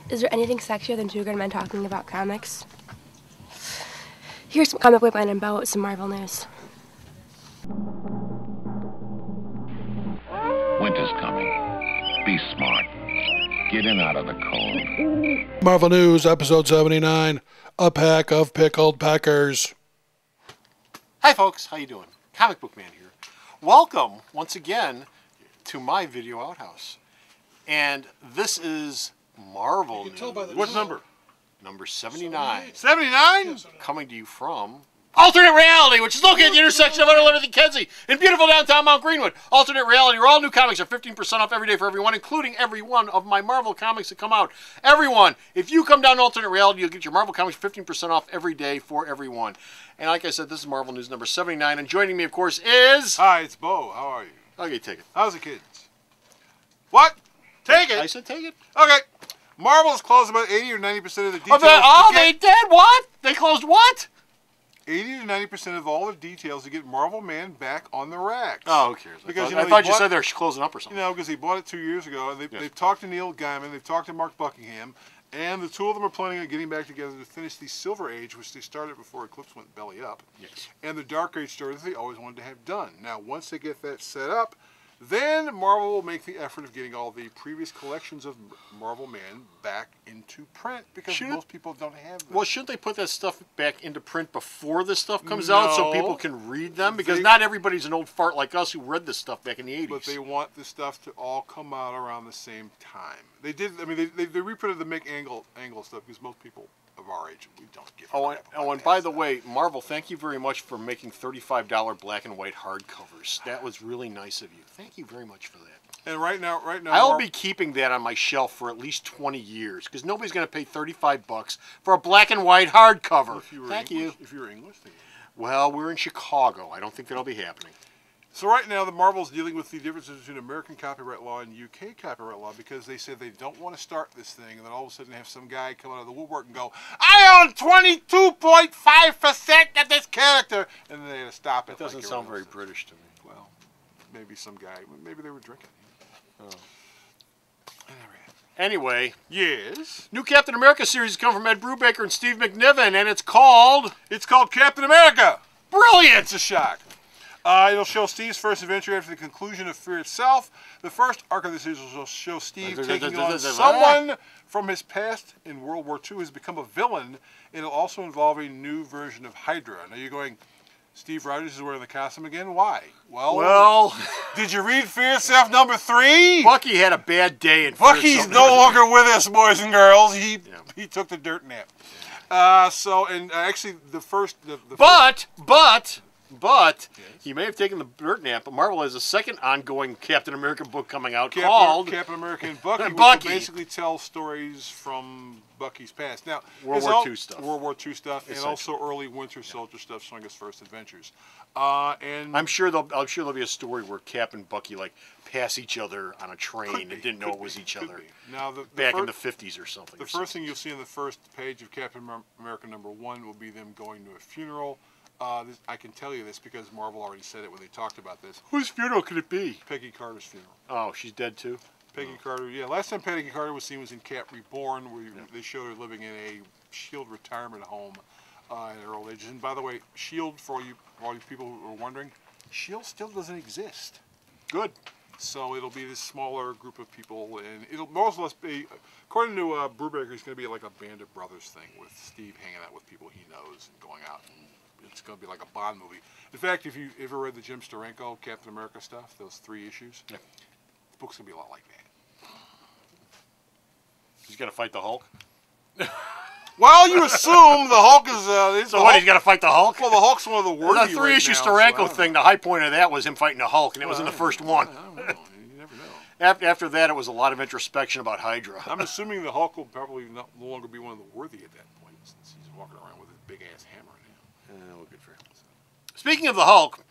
Is there anything sexier than two grown men talking about comics? Here's some comic book and about some Marvel news. Winter's coming. Be smart. Get in out of the cold. Marvel News, episode 79, A Pack of Pickled Peckers. Hi folks, how you doing? Comic Book Man here. Welcome once again to my video outhouse. And this is Marvel News. What number? Number 79. 79? Coming to you from Alternate Reality, which is located at the intersection of Underliving and Kedzie in beautiful downtown Mount Greenwood. Alternate Reality, where all new comics are 15% off every day for everyone, including every one of my Marvel comics that come out. Everyone, if you come down to Alternate Reality, you'll get your Marvel comics 15% off every day for everyone. And like I said, this is Marvel News number 79, and joining me, of course, is... Hi, it's Bo. How are you? Okay, take it. How's the kids? What? Take it. I said take it. Okay. Marvel's closed about 80 or 90% of the details. They did what? They closed what? 80 to 90% of all the details to get Marvel Man back on the racks. Oh, who cares? Because I thought you said they're closing up or something. You know, because he bought it 2 years ago, and they've talked to Neil Gaiman, they've talked to Mark Buckingham, and the two of them are planning on getting back together to finish the Silver Age, which they started before Eclipse went belly up. Yes. And the Dark Age story that they always wanted to have done. Now, once they get that set up, then Marvel will make the effort of getting all the previous collections of Marvel Man back into print, because most people don't have them. Well, shouldn't they put that stuff back into print before this stuff comes out so people can read them? Because not everybody's an old fart like us who read this stuff back in the 80s. But they want the stuff to all come out around the same time. They did. I mean, they reprinted the Mick Angle stuff because most people of our age, we don't give a crap about and by the way, Marvel, thank you very much for making $35 black and white hardcovers. That was really nice of you. Thank you very much for that. And right now, I'll be keeping that on my shelf for at least 20 years because nobody's going to pay $35 for a black and white hardcover. Thank you. If you're English, then well, we're in Chicago. I don't think that'll be happening. So right now, the Marvel's dealing with the differences between American copyright law and UK copyright law because they said they don't want to start this thing, and then all of a sudden have some guy come out of the woodwork and go, "I own 22.5% of this character," and then they had to stop it. That doesn't sound very British to me. Well, maybe some guy. Maybe they were drinking. Oh. Anyway, yes. New Captain America series has come from Ed Brubaker and Steve McNiven, and it's called Captain America. Brilliant. It's a shock. It'll show Steve's first adventure after the conclusion of Fear itself. The first arc of the series will show Steve taking on someone from his past in World War II who has become a villain. It'll also involve a new version of Hydra. Now you're going, Steve Rogers is wearing the costume again? Why? Well, did you read Fear itself number 3? Bucky had a bad day in Bucky's no longer with us, boys and girls. He took the dirt nap. Actually, the first... But he may have taken the dirt nap, but Marvel has a second ongoing Captain America book coming out called Captain America and Bucky, which will basically tell stories from Bucky's past. Now, World War II stuff, and also early Winter Soldier stuff, showing his first adventures. And I'm sure there'll be a story where Cap and Bucky pass each other on a train and didn't know it was each other. Now, back in the 50s or something. The first thing you'll see on the first page of Captain America number 1 will be them going to a funeral. I can tell you this because Marvel already said it when they talked about this. Whose funeral could it be? Peggy Carter's funeral. Oh, she's dead too? Peggy Carter, yeah. Last time Peggy Carter was seen was in Cap Reborn, where they showed her living in a SHIELD retirement home in her old age. And by the way, SHIELD, for all you people who are wondering, SHIELD still doesn't exist. Good. So it'll be this smaller group of people, and it'll more or less be, according to Brubaker, it's going to be like a Band of Brothers thing with Steve hanging out with people he knows and going out. And it's going to be like a Bond movie. In fact, if you ever read the Jim Steranko Captain America stuff, those 3 issues, the book's going to be a lot like that. He's going to fight the Hulk? Well, you assume the Hulk is... so what, he's going to fight the Hulk? Well, the Hulk's one of the worthy The 3-issue Steranko thing, the high point of that was him fighting the Hulk, and it was in the first one. I don't know. You never know. After that, it was a lot of introspection about Hydra. I'm assuming the Hulk will probably no longer be one of the worthy at that point, since he's walking around with his big-ass hammer now. Well, good for him. Speaking of the Hulk,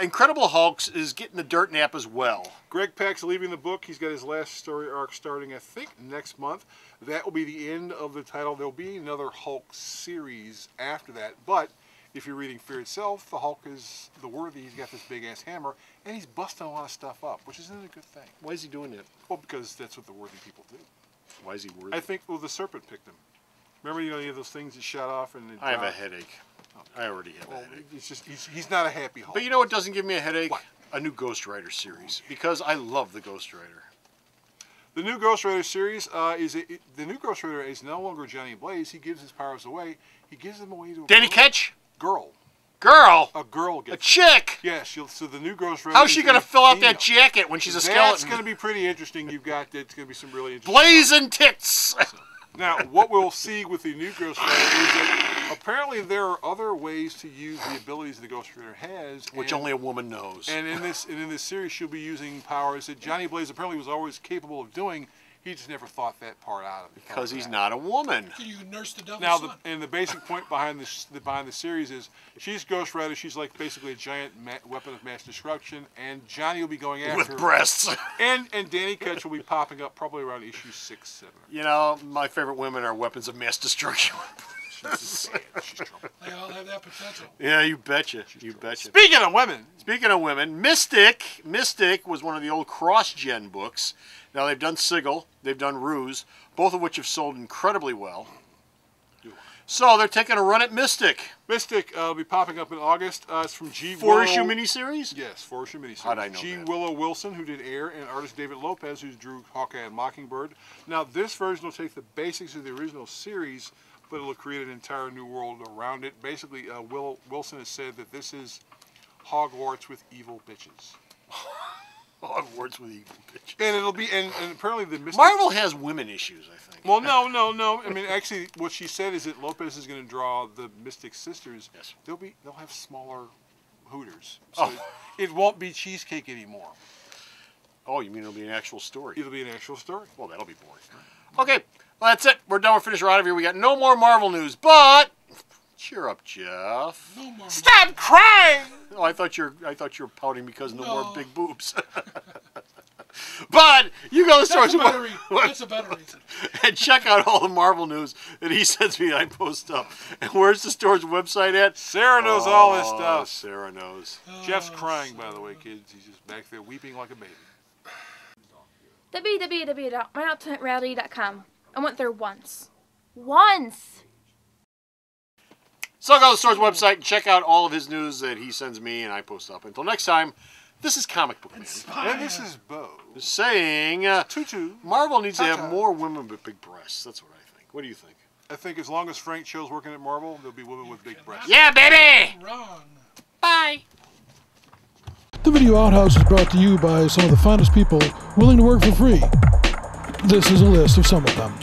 Incredible Hulks is getting the dirt nap as well. Greg Pak's leaving the book. He's got his last story arc starting, I think, next month. That will be the end of the title. There'll be another Hulk series after that, but if you're reading Fear itself, the Hulk is the worthy. He's got this big-ass hammer, and he's busting a lot of stuff up, which isn't a good thing. Why is he doing that? Well, because that's what the worthy people do. Why is he worthy? I think, well, the serpent picked him. Remember, you have those things that shot off and... I have a headache. I already have a headache. It's just, he's not a happy Hulk. But you know what doesn't give me a headache? What? A new Ghost Rider series. Because I love the Ghost Rider. The new Ghost Rider series the new Ghost Rider is no longer Johnny Blaze. He gives his powers away. He gives them away to a Danny Ketch? girl. Girl? A girl A gets chick? Yes, so the new Ghost Rider. How's she going to fill out that jacket when she's a That's skeleton? going to be pretty interesting. It's going to be some really interesting. Blazing tits! Now, what we'll see with the new Ghost Rider is that apparently there are other ways to use the abilities the Ghost Rider has, Which only a woman knows. And in this series, she'll be using powers that Johnny Blaze apparently was always capable of doing. He just never thought that part out of it. Because he's not a woman. You nurse the devil's Now, son. the basic point behind the series is she's Ghost Rider. She's like basically a giant weapon of mass destruction, and Johnny will be going after With her. breasts. And Danny Ketch will be popping up probably around issue 6, 7. You know, my favorite women are weapons of mass destruction. She's trouble. They all have that potential. Yeah, you betcha. You betcha. Speaking of women, Speaking of women, Mystic was one of the old cross-gen books. Now they've done Sigil, they've done Ruse, both of which have sold incredibly well. So they're taking a run at Mystic. Mystic will be popping up in August. It's from G. 4-issue Willow. miniseries? Yes, 4-issue miniseries. How'd I know G. that? Willow Wilson, who did Air, and artist David Lopez, who drew Hawkeye and Mockingbird. Now, this version will take the basics of the original series, but it'll create an entire new world around it. Basically, Wilson has said that this is Hogwarts with evil bitches. Hogwarts with evil bitches. And it'll be, and apparently the Mystic... Marvel has women issues, I think. Well, no. I mean, actually, what she said is that Lopez is going to draw the Mystic Sisters. Yes. They'll have smaller hooters. So it won't be cheesecake anymore. Oh, you mean it'll be an actual story? It'll be an actual story. Well, that'll be boring. Okay, well, that's it. We're done. We're finished. We're out of here. We got no more Marvel news, but cheer up, Jeff. No more. Stop crying! Oh, I thought you were pouting because no more No. big boobs. But you go to the That's store a better reason. That's a better reason. and check out all the Marvel news that he sends me and I post up. And where's the store's website at? Sarah knows all this Oh, stuff. Sarah knows. Jeff's crying, by the way, kids. He's just back there weeping like a baby. www.myultimatereality.com. I went there once. Once! So go to the store's website and check out all of his news that he sends me and I post up. Until next time, this is Comic Book Man And this is Bo. saying Tutu. Marvel needs to have Ta-ta. more women with big breasts. That's what I think. What do you think? I think as long as Frank Cho's working at Marvel, there'll be women with big breasts. Yeah, baby! Wrong. Bye! The Video Outhouse is brought to you by some of the finest people willing to work for free. This is a list of some of them.